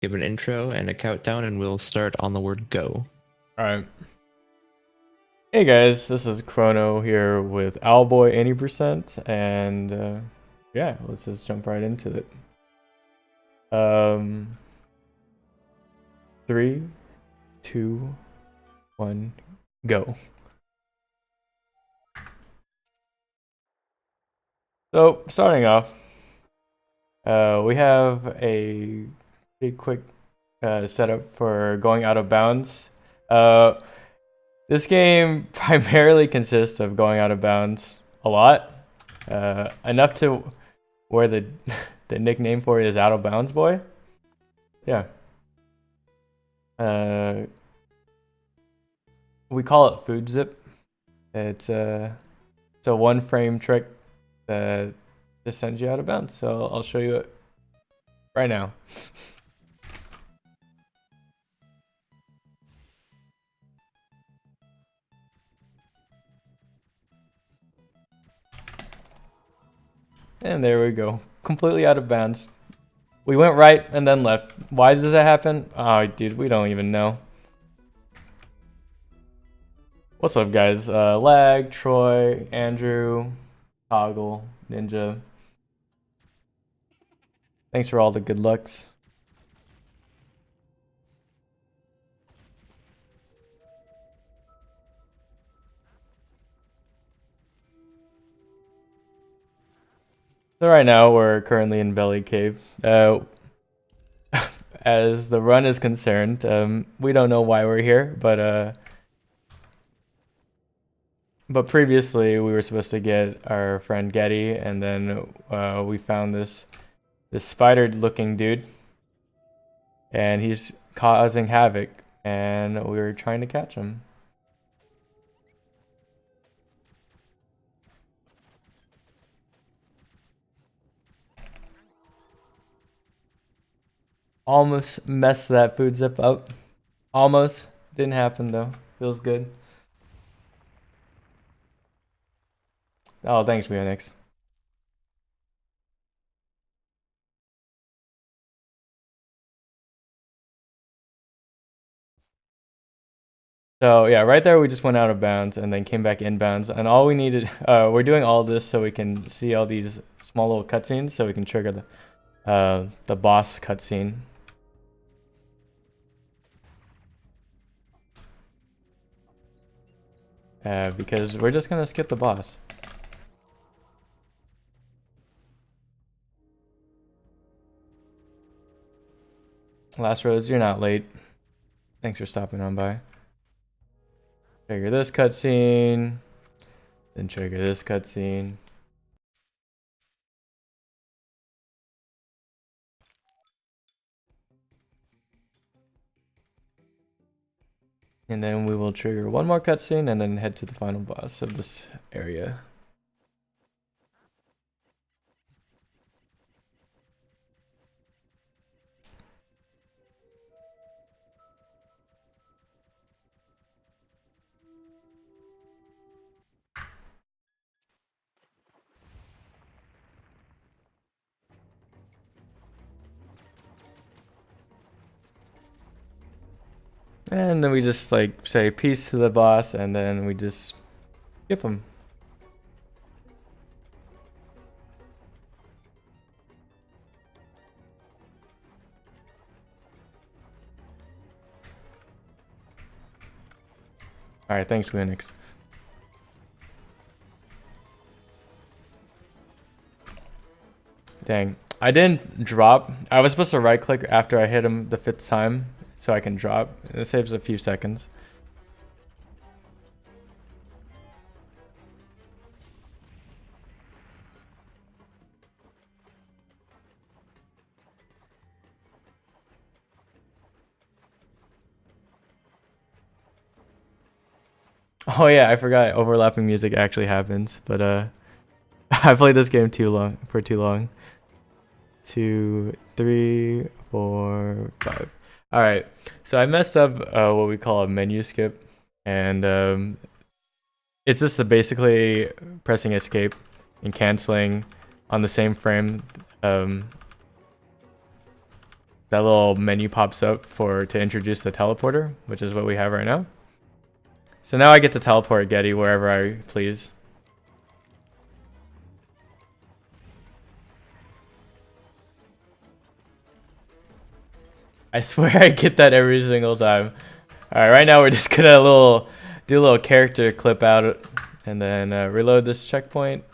give an intro and a countdown, and we'll start on the word go. Alright. Hey guys, this is Crono here with Owlboy 80%, and yeah, let's just jump right into it. 3, 2, 1, go. So, starting off, we have a pretty quick setup for going out of bounds. This game primarily consists of going out of bounds a lot, enough to where the the nickname for it is Out of Bounds Boy. Yeah. We call it food zip. It's a one frame trick that just sends you out of bounds. So I'll show you it right now. And there we go. Completely out of bounds. We went right and then left. Why does that happen? Oh, dude, we don't even know. What's up, guys? Lag, Troy, Andrew, Toggle, Ninja. Thanks for all the good lucks. So right now we're currently in Belly Cave. As the run is concerned, we don't know why we're here, but previously we were supposed to get our friend Getty, and then we found this spider-looking dude, and he's causing havoc, and we were trying to catch him. Almost messed that food zip up. Almost. Didn't happen though. Feels good. Oh, thanks, Phoenix. So yeah, right there we just went out of bounds and then came back inbounds. And all we needed, we're doing all this so we can see all these small little cutscenes, so we can trigger the boss cutscene. Because we're just gonna skip the boss. Last Rose, you're not late. Thanks for stopping on by. Trigger this cutscene, then trigger this cutscene. And then we will trigger one more cutscene and then head to the final boss of this area. And then we just like say peace to the boss, and then we just skip him. Alright, thanks, Phoenix. Dang. I didn't drop. I was supposed to right click after I hit him the 5th time so I can drop. It saves a few seconds. Oh yeah, I forgot overlapping music actually happens, but I played this game for too long. 2, 3, 4, 5. All right, so I messed up what we call a menu skip, and it's just basically pressing escape and canceling on the same frame. that little menu pops up to introduce the teleporter, which is what we have right now. So now I get to teleport Getty wherever I please. I swear I get that every single time. Alright, right now we're just gonna do a little character clip out and then reload this checkpoint,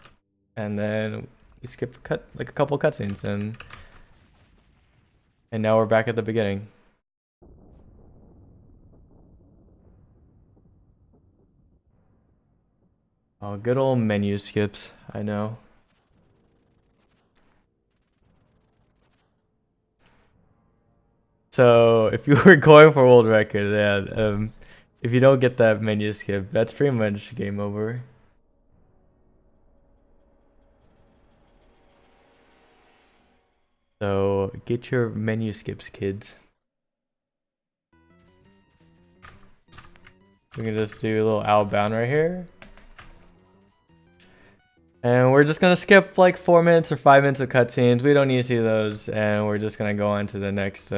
and then we skip like a couple cutscenes, and now we're back at the beginning. Oh, good old menu skips, I know. So if you were going for world record, yeah, if you don't get that menu skip, that's pretty much game over. So get your menu skips, kids. We can just do a little outbound right here. And we're just gonna skip like 4 minutes or 5 minutes of cutscenes. We don't need to see those, and we're just gonna go on to the next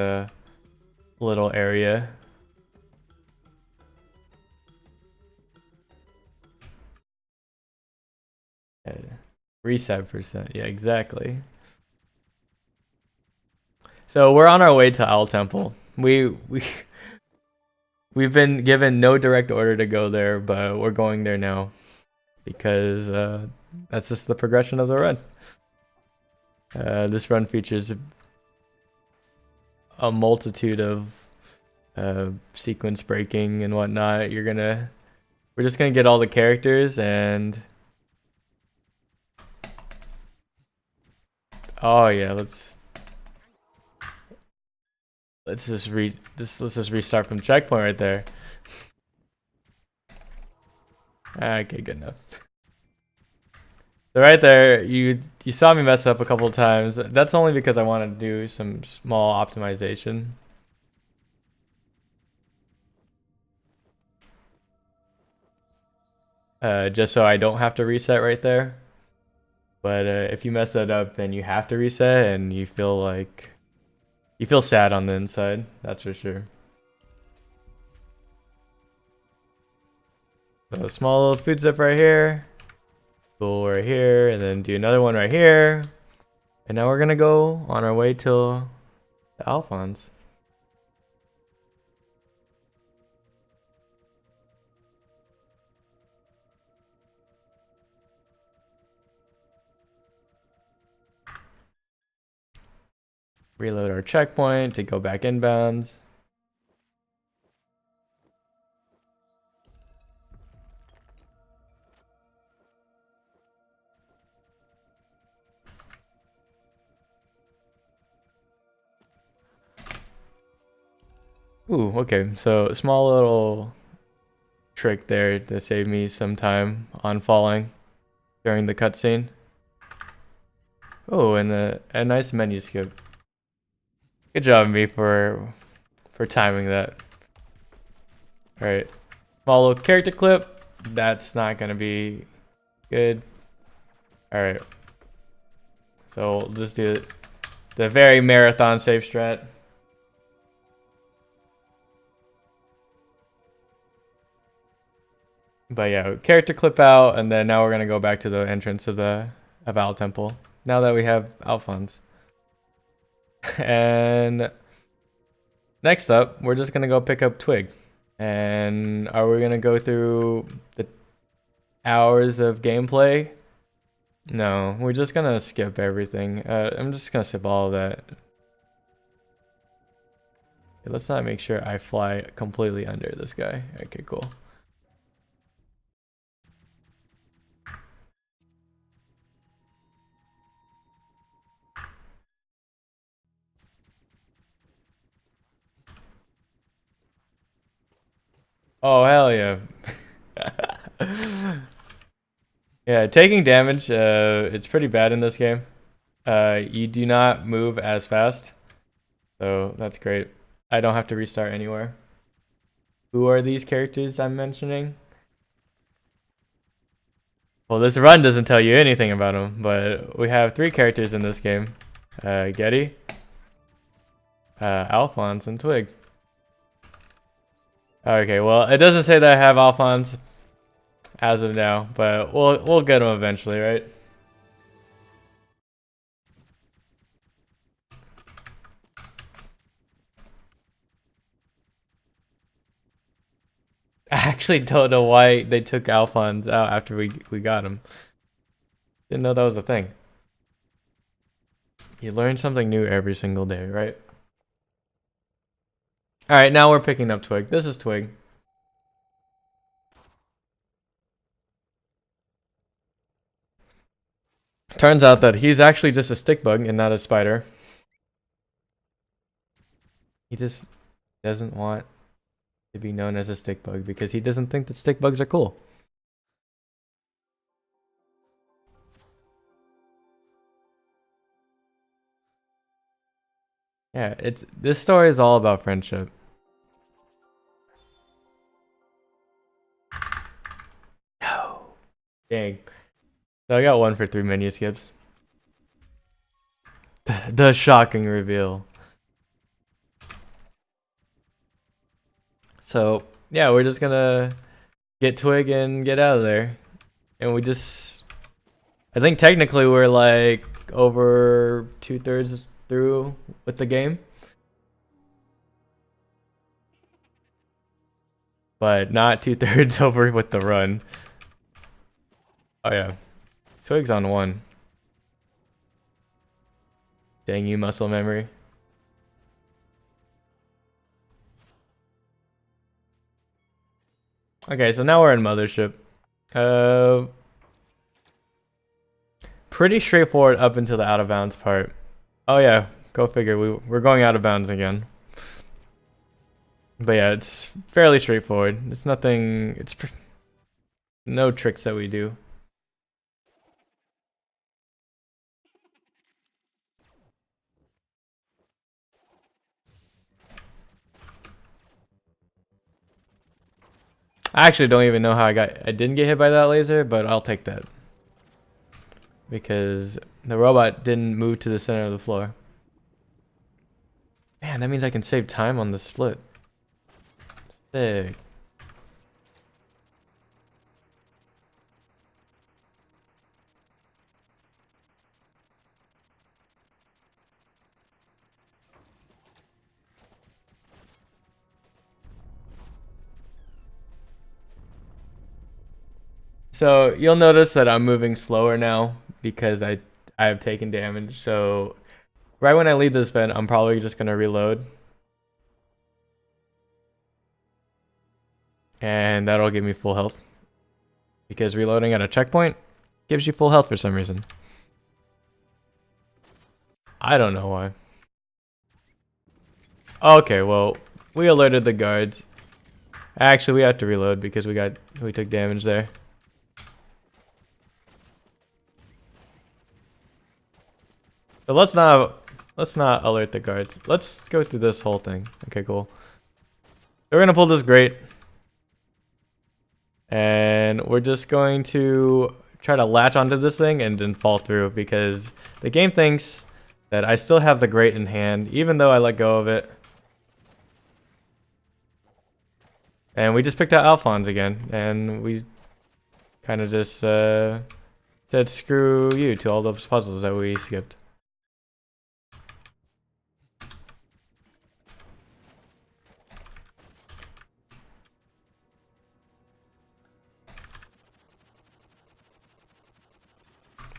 little area. Reset percent, yeah, exactly. So we're on our way to Owl Temple. We've been given no direct order to go there, but we're going there now because that's just the progression of the run. This run features a multitude of sequence breaking and whatnot. We're just gonna get all the characters, and oh yeah, let's just restart from checkpoint right there. Okay, good enough. So right there, you saw me mess up a couple of times. That's only because I want to do some small optimization. Just so I don't have to reset right there. But if you mess that up, then you have to reset, and you feel sad on the inside. That's for sure. So a small little food zip right here. Go right here, and then do another one right here. And now we're gonna go on our way to Alphonse. Reload our checkpoint to go back inbounds. Ooh, okay. So small little trick there to save me some time on falling during the cutscene. Oh, and a nice menu skip. Good job, me, for timing that. All right, small little character clip. That's not gonna be good. All right. So we'll just do the very marathon safe strat. But yeah, character clip out, and then now we're gonna go back to the entrance of Owl Temple. Now that we have Alphonse. And next up, we're just gonna go pick up Twig. And are we gonna go through the hours of gameplay? No, we're just gonna skip everything. I'm just gonna skip all of that. Okay, let's not make sure I fly completely under this guy. Okay, cool. Oh, hell yeah. Yeah, taking damage, it's pretty bad in this game. You do not move as fast, so that's great. I don't have to restart anywhere. Who are these characters I'm mentioning? Well, this run doesn't tell you anything about them, but we have 3 characters in this game. Getty, Alphonse and Twig. Okay, well, it doesn't say that I have Alphonse as of now, but we'll get him eventually, right? I actually don't know why they took Alphonse out after we got him. Didn't know that was a thing. You learn something new every single day, right? Alright, now we're picking up Twig. This is Twig. Turns out that he's actually just a stick bug and not a spider. He just doesn't want to be known as a stick bug because he doesn't think that stick bugs are cool. Yeah, this story is all about friendship. No. Dang. So I got 1 for 3 menu skips. The shocking reveal. So, yeah, we're just gonna get Twig and get out of there. And we just... I think technically we're like over 2/3 through with the game. But not 2/3 over with the run. Oh yeah. Twig's on 1. Dang you, muscle memory. Okay, so now we're in Mothership. Pretty straightforward up until the out of bounds part. Oh yeah, go figure. We're going out of bounds again. But yeah, it's fairly straightforward. It's nothing. No tricks that we do. I actually don't even know how I didn't get hit by that laser, but I'll take that. Because the robot didn't move to the center of the floor. Man, that means I can save time on the split. Sick. So you'll notice that I'm moving slower now because I have taken damage. So right when I leave this vent, I'm probably just gonna reload. And that'll give me full health. Because reloading at a checkpoint gives you full health for some reason. I don't know why. Okay, well, we alerted the guards. Actually, we have to reload because we took damage there. So let's not alert the guards. Let's go through this whole thing. Okay, cool. We're gonna pull this grate. And we're just going to try to latch onto this thing and then fall through because the game thinks that I still have the grate in hand, even though I let go of it. And we just picked out Alphonse again, and we kind of just said screw you to all those puzzles that we skipped.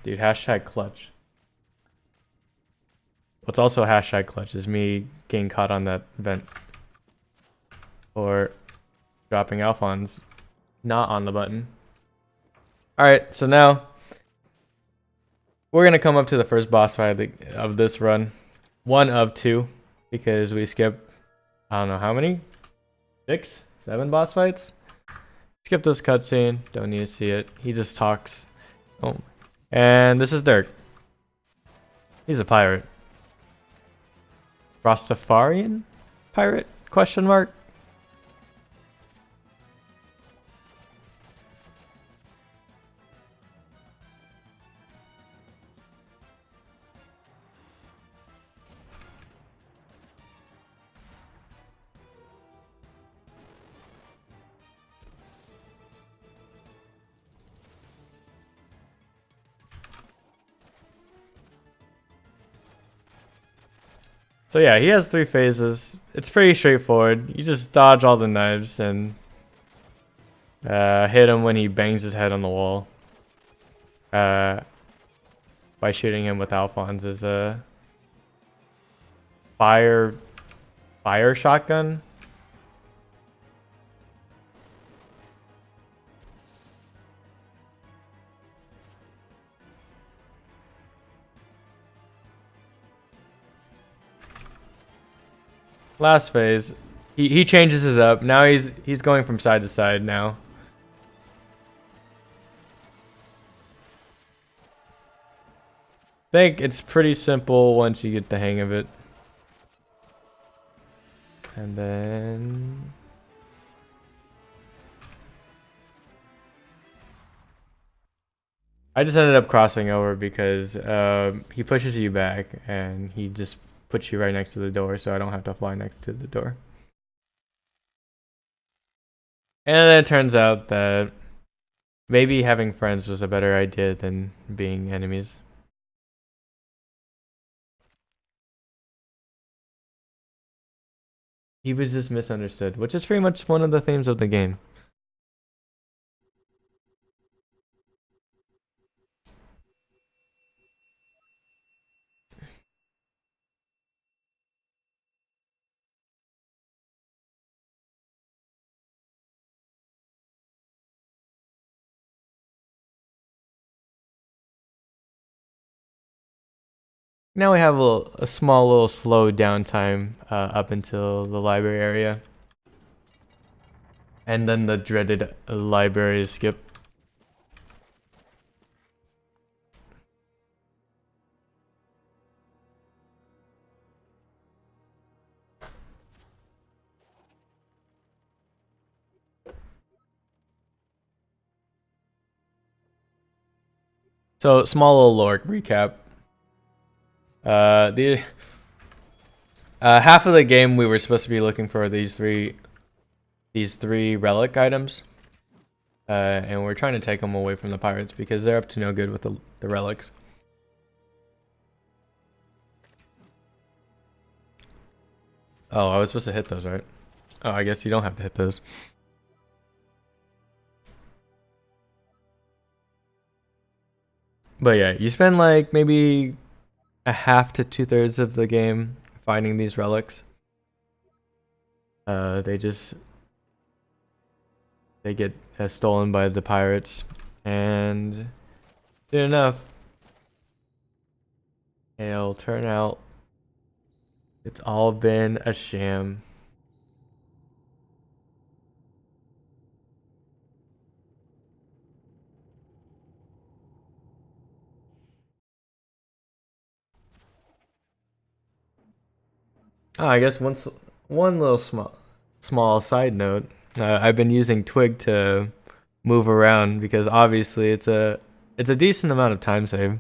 Dude, hashtag clutch. What's also hashtag clutch is me getting caught on that vent. Or dropping Alphonse not on the button. Alright, so now we're going to come up to the first boss fight of this run. 1 of 2 because we skipped, I don't know how many? 6? 7 boss fights? Skip this cutscene. Don't need to see it. He just talks. Oh. And this is Dirk. He's a pirate. Rastafarian pirate? Question mark. So yeah, he has 3 phases. It's pretty straightforward. You just dodge all the knives and hit him when he bangs his head on the wall. By shooting him with Alphonse's fire shotgun. Last phase, he changes his up. Now he's going from side to side now. I think it's pretty simple once you get the hang of it. And then I just ended up crossing over because he pushes you back and he just puts you right next to the door, so I don't have to fly next to the door. And then it turns out that maybe having friends was a better idea than being enemies. He was just misunderstood, which is pretty much one of the themes of the game. Now we have a small little slow downtime up until the library area. And then the dreaded library skip. So small little lore recap. The half of the game we were supposed to be looking for these three relic items, and we're trying to take them away from the pirates because they're up to no good with the relics. Oh, I was supposed to hit those, right? Oh, I guess you don't have to hit those. But yeah, you spend like maybe a half to 2/3 of the game finding these relics. They get stolen by the pirates, and soon enough, it'll turn out it's all been a sham. Oh, I guess one little small side note. I've been using Twig to move around because obviously it's a decent amount of time save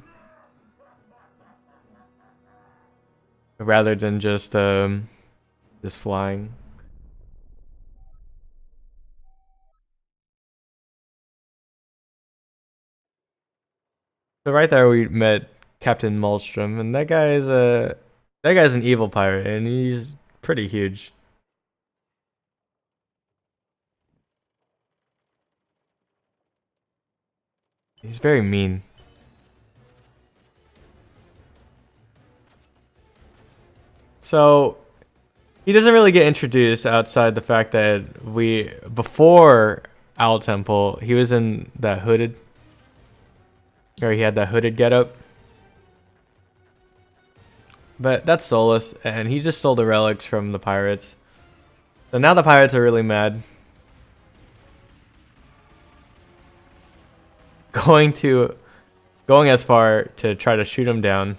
rather than just flying. So right there we met Captain Malmstrom, and that guy's an evil pirate, and he's pretty huge. He's very mean. So he doesn't really get introduced outside the fact that before Owl Temple, he was in that hooded, or he had that hooded getup. But that's Solus, and he just stole the relics from the pirates. So now the pirates are really mad. Going as far to try to shoot him down.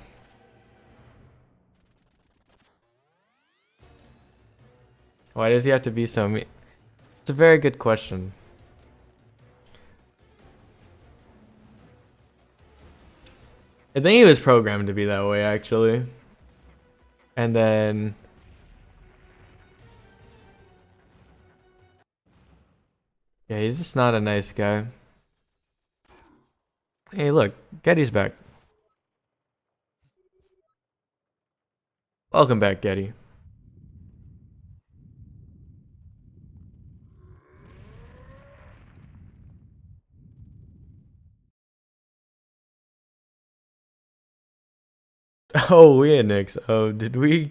Why does he have to be so mean? It's a very good question. I think he was programmed to be that way, actually. And then yeah, he's just not a nice guy. Hey, look, Getty's back. Welcome back, Getty. Oh, yeah, Nix. Oh, did we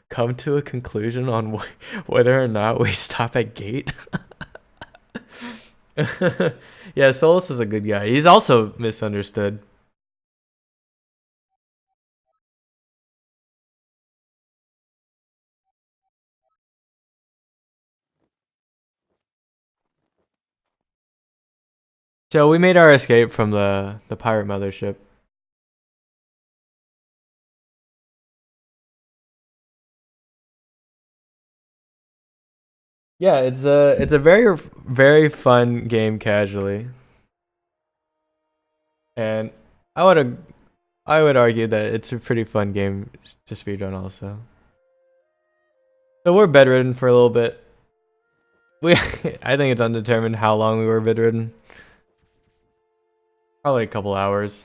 come to a conclusion on whether or not we stop at gate? Yeah, Solus is a good guy. He's also misunderstood. So we made our escape from the pirate mothership. Yeah, it's a very fun game casually, and I would I would argue that it's a pretty fun game to speedrun also. So we're bedridden for a little bit. We I think it's undetermined how long we were bedridden. Probably a couple hours.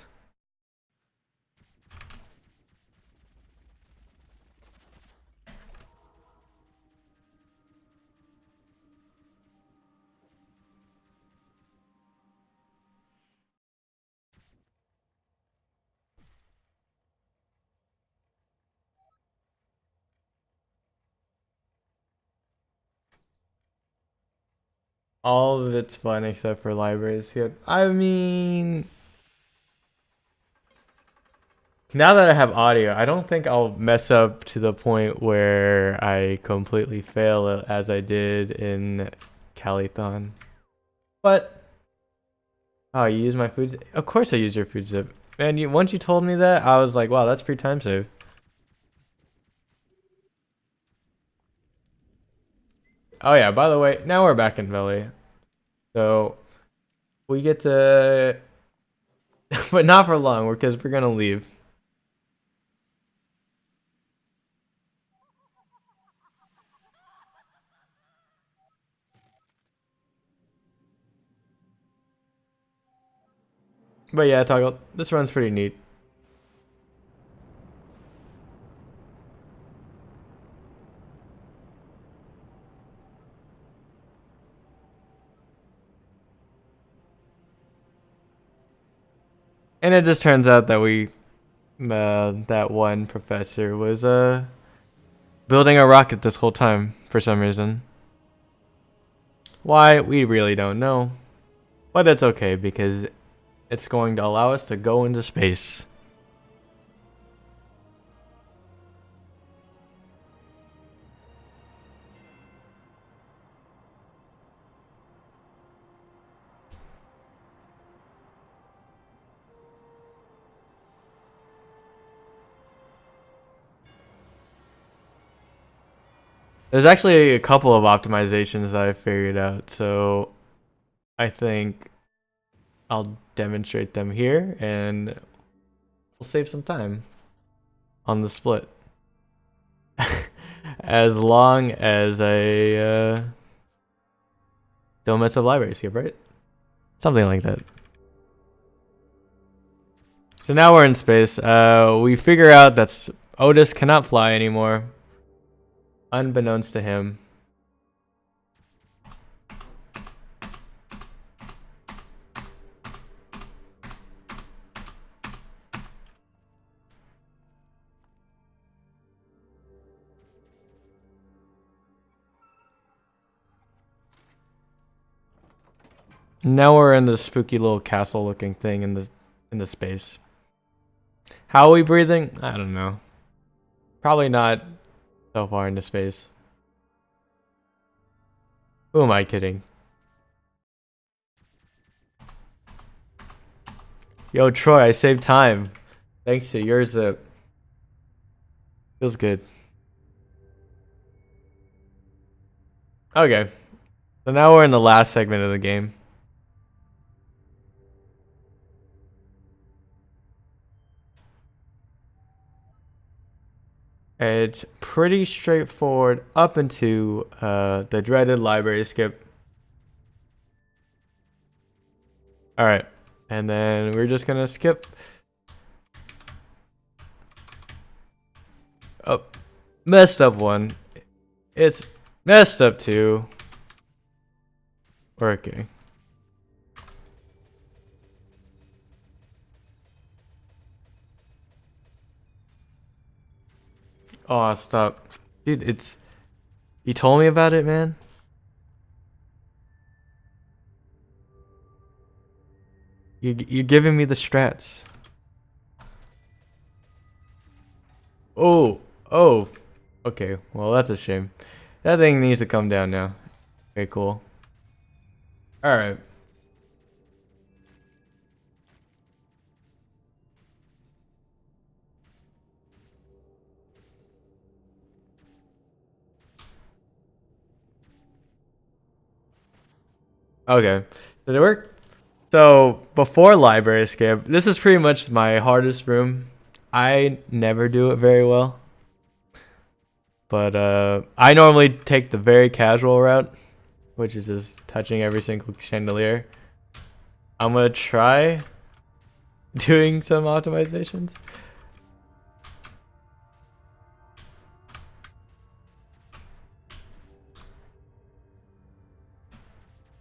All of it's fun except for library skip. I mean, now that I have audio, I don't think I'll mess up to the point where I completely fail as I did in Calithon. But, oh, you use my food zip? Of course I use your food zip. Man, once you told me that, I was like, wow, that's free time save. Oh yeah, by the way, now we're back in Valley. So, we get to... but not for long, because we're gonna leave. But yeah, Toggle, this run's pretty neat. And it just turns out that that one professor was building a rocket this whole time for some reason. Why, we really don't know. But it's okay because it's going to allow us to go into space. There's actually a couple of optimizations that I figured out, so I think I'll demonstrate them here and we'll save some time on the split. As long as I don't mess up library skip, right? Something like that. So now we're in space. We figure out that Otis cannot fly anymore, unbeknownst to him. Now we're in this spooky little castle-looking thing in the space. How are we breathing? I don't know. Probably not so far into space. Who am I kidding? Yo, Troy, I saved time. Thanks to your zip. Feels good. Okay. So now we're in the last segment of the game. It's pretty straightforward up into the dreaded library skip. Alright. And then we're just gonna skip. Oh, Messed up one. It's messed up too. Okay. Oh, stop. Dude, it's... You told me about it, man? You're giving me the strats. Oh, oh. Okay, well, that's a shame. That thing needs to come down now. Okay, cool. Alright. Okay. Did it work? So, before library escape, this is pretty much my hardest room. I never do it very well. But I normally take the very casual route, which is just touching every single chandelier. I'm gonna try doing some optimizations.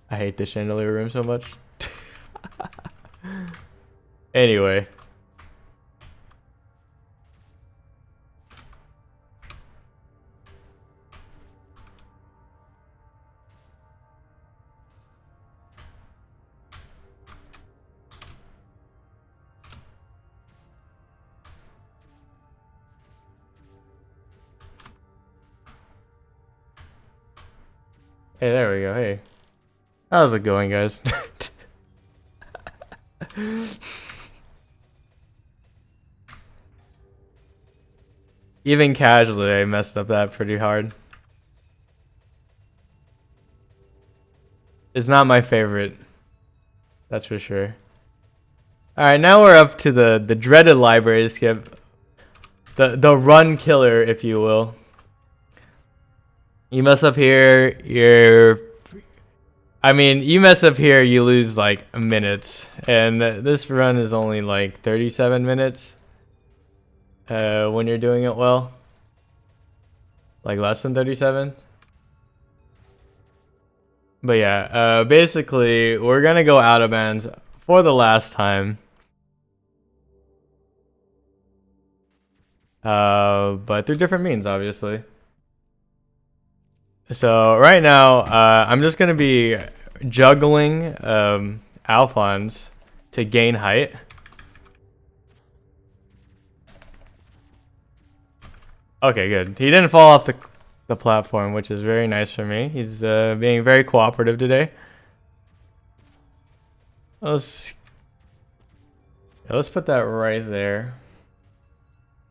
I hate the chandelier room so much. Anyway. Hey, there we go. Hey. How's it going, guys? Even casually, I messed up that pretty hard. It's not my favorite. That's for sure. Alright, now we're up to the dreaded library skip. The run killer, if you will. You mess up here, you mess up here, you lose like minutes. And this run is only like 37 minutes. When you're doing it well. Like less than 37. But yeah, basically, we're gonna go out of bounds for the last time. But through different means, obviously. So right now, I'm just gonna be juggling Alphonse to gain height. Okay, good. He didn't fall off the platform, which is very nice for me. He's being very cooperative today. Let's put that right there.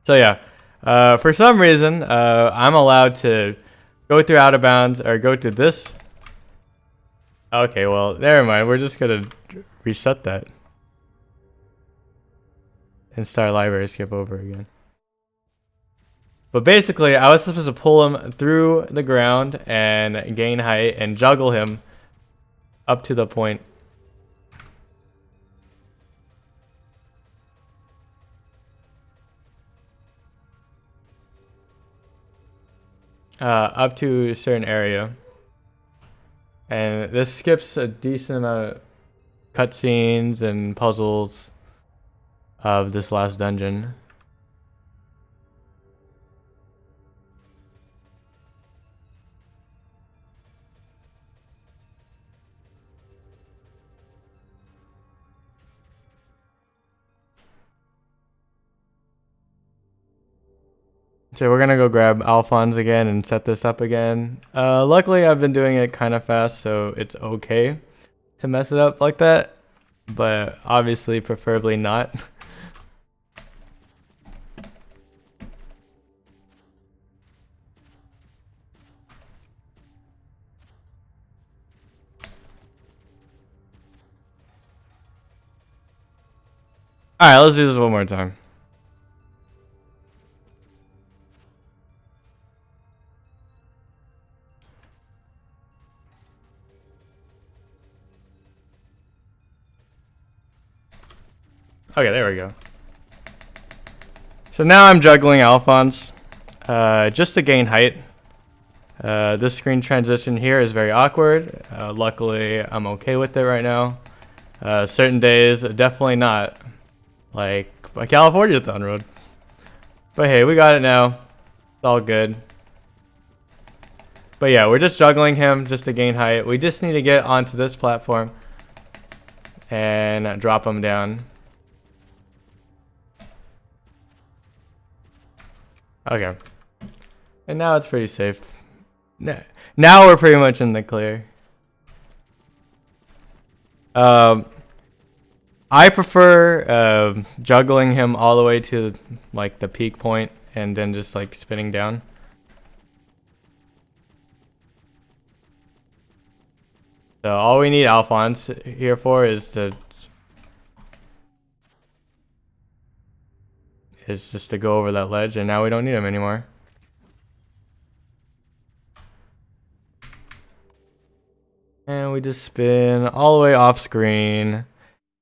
So yeah, for some reason, I'm allowed to go through out of bounds or go to this. Okay, well, never mind. We're just gonna reset that and start library skip over again. But basically, I was supposed to pull him through the ground and gain height and juggle him up to the point. Up to a certain area. And this skips a decent amount of cutscenes and puzzles of this last dungeon. So we're gonna go grab Alphonse again and set this up again. Luckily I've been doing it kind of fast, so it's okay to mess it up like that, but obviously preferably not. Alright, let's do this one more time. Okay, there we go. So now I'm juggling Alphonse. just to gain height. This screen transition here is very awkward. Luckily, I'm okay with it right now. Certain days, definitely not. Like a California-thon road. But hey, we got it now. It's all good. But yeah, we're just juggling him just to gain height. We just need to get onto this platform and drop him down. Okay. And now it's pretty safe. Now we're pretty much in the clear. I prefer juggling him all the way to like the peak point and then just like spinning down. So all we need Alphonse here for is just to go over that ledge, and now we don't need him anymore. And we just spin all the way off screen.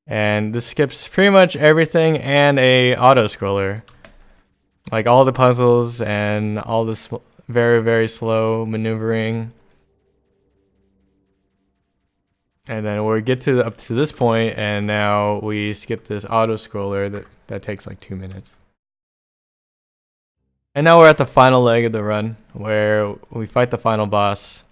And this skips pretty much everything and a auto scroller. Like all the puzzles and all this very, very slow maneuvering. And then we get to up to this point, and now we skip this auto scroller that takes like 2 minutes. And now we're at the final leg of the run, where we fight the final boss.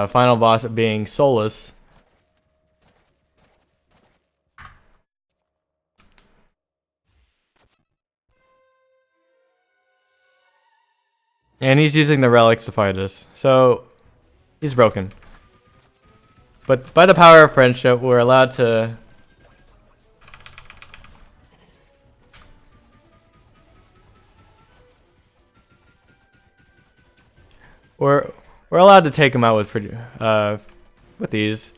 Final boss being Solus. And he's using the relics to fight us. So, he's broken. But by the power of friendship, we're allowed to... We're allowed to take him out with these.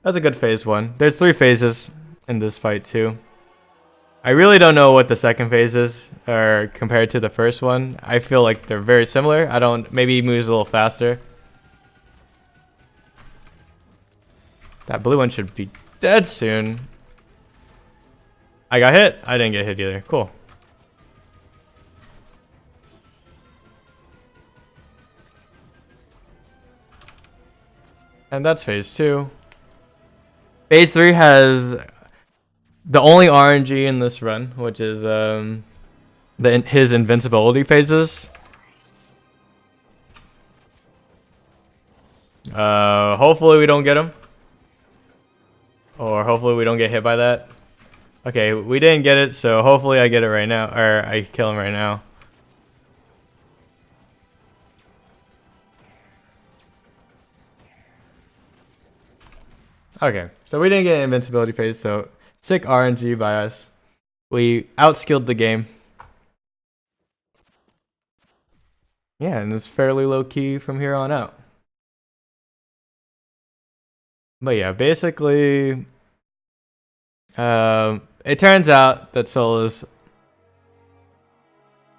That's a good phase 1. There's 3 phases in this fight too. I really don't know what the second phase is, or compared to the first one. I feel like they're very similar. Maybe he moves a little faster. That blue one should be dead soon. I got hit. I didn't get hit either. Cool. And that's phase 2. Phase 3 has the only RNG in this run, which is his invincibility phases. Hopefully we don't get him. Or hopefully we don't get hit by that. Okay, we didn't get it, so hopefully I get it right now, or I kill him right now. Okay, so we didn't get an invincibility phase, so sick RNG by us. We outskilled the game. Yeah, and it's fairly low key from here on out. But yeah, basically, it turns out that Solus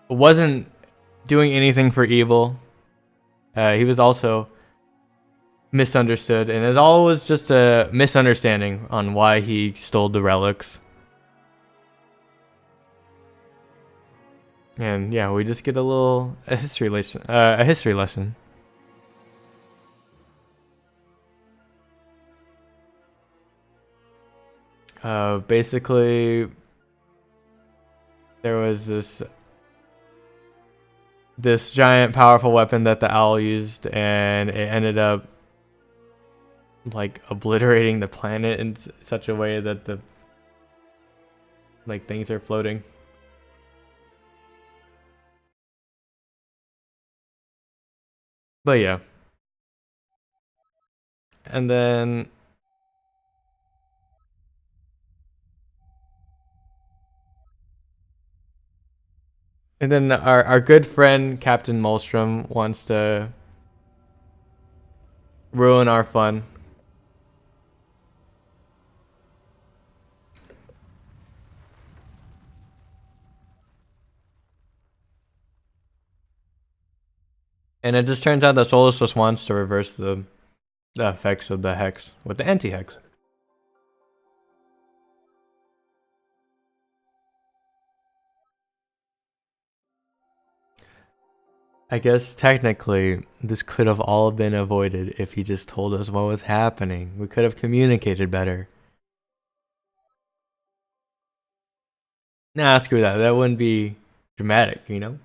wasn't doing anything for evil. He was also misunderstood, and it's always just a misunderstanding on why he stole the relics. And yeah, we just get a history lesson. Basically, there was this giant powerful weapon that the owl used, and it ended up like obliterating the planet in such a way that the things are floating. But yeah. And then our good friend Captain Molstrom wants to ruin our fun. And it just turns out that Solus just wants to reverse the the effects of the hex with the anti-hex. I guess technically this could have all been avoided if he just told us what was happening. We could have communicated better. Nah, screw that. That wouldn't be dramatic, you know?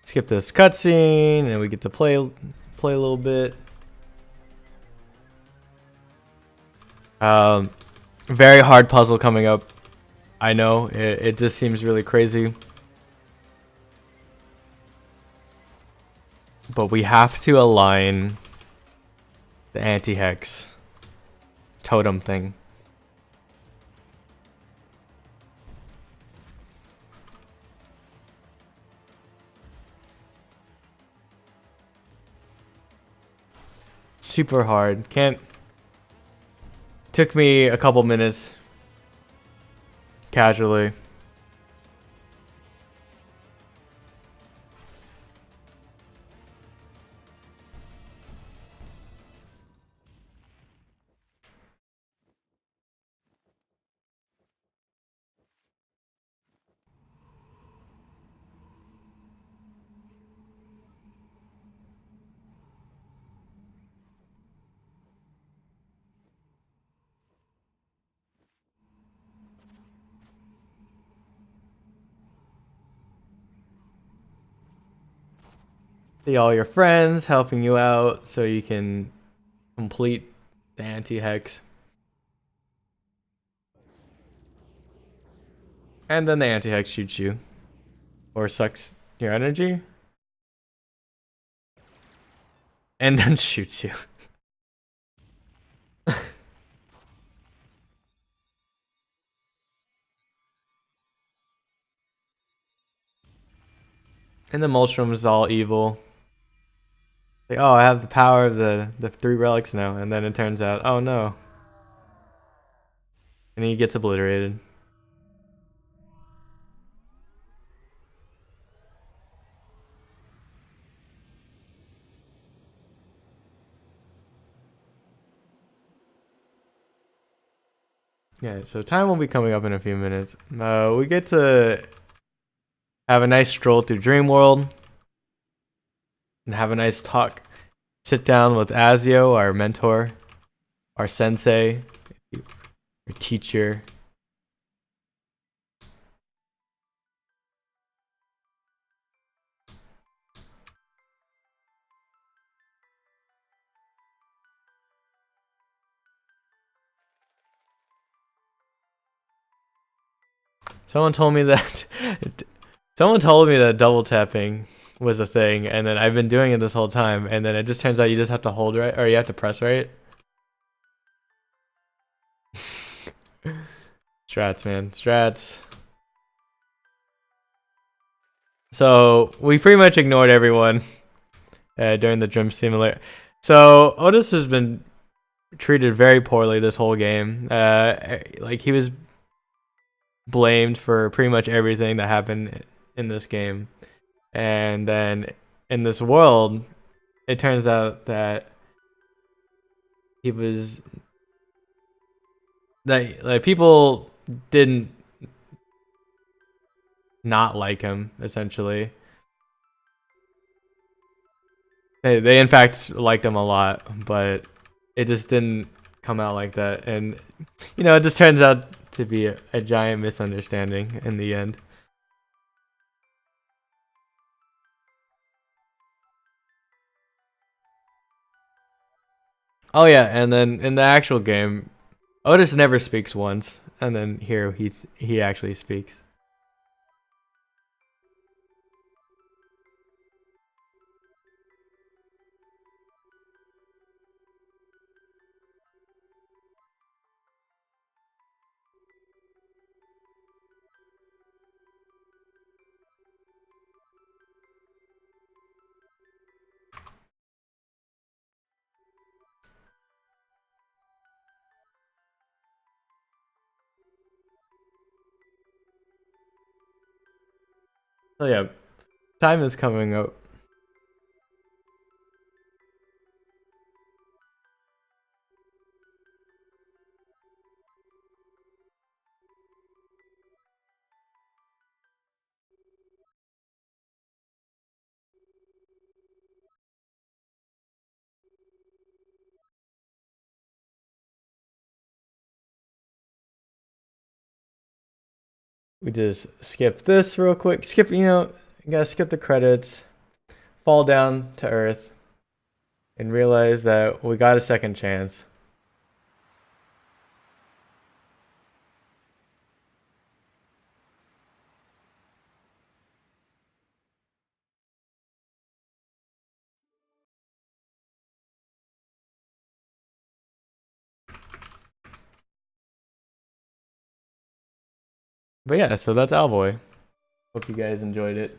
Skip this cutscene and we get to play a little bit. Very hard puzzle coming up. I know, it just seems really crazy. But we have to align the anti-hex totem thing. Super hard. Took me a couple minutes. Casually. See all your friends helping you out so you can complete the anti-hex. And then the anti-hex shoots you. Or sucks your energy. And then shoots you. And the Maelstrom is all evil. Like, oh, I have the power of the 3 relics now. And then it turns out, oh no. And he gets obliterated. Yeah, so time will be coming up in a few minutes. We get to have a nice stroll through Dream World. And have a nice talk. Sit down with Azio, our mentor. Our sensei. Our teacher. Someone told me that double tapping was a thing, and then I've been doing it this whole time, and then it just turns out you just have to hold right, or you have to press right. Strats, man, strats. So we pretty much ignored everyone during the Drum Simulator. So Otis has been treated very poorly this whole game. Like he was blamed for pretty much everything that happened in this game. And then in this world, it turns out that like people didn't not like him, essentially. They in fact liked him a lot, but it just didn't come out like that. And you know, it just turns out to be a giant misunderstanding in the end. Oh yeah, and then in the actual game, Otis never speaks once, and then here he actually speaks. So yeah, time is coming up. We just skip this real quick. Skip, you gotta skip the credits, fall down to Earth, and realize that we got a second chance. But yeah, so that's Owlboy. Hope you guys enjoyed it.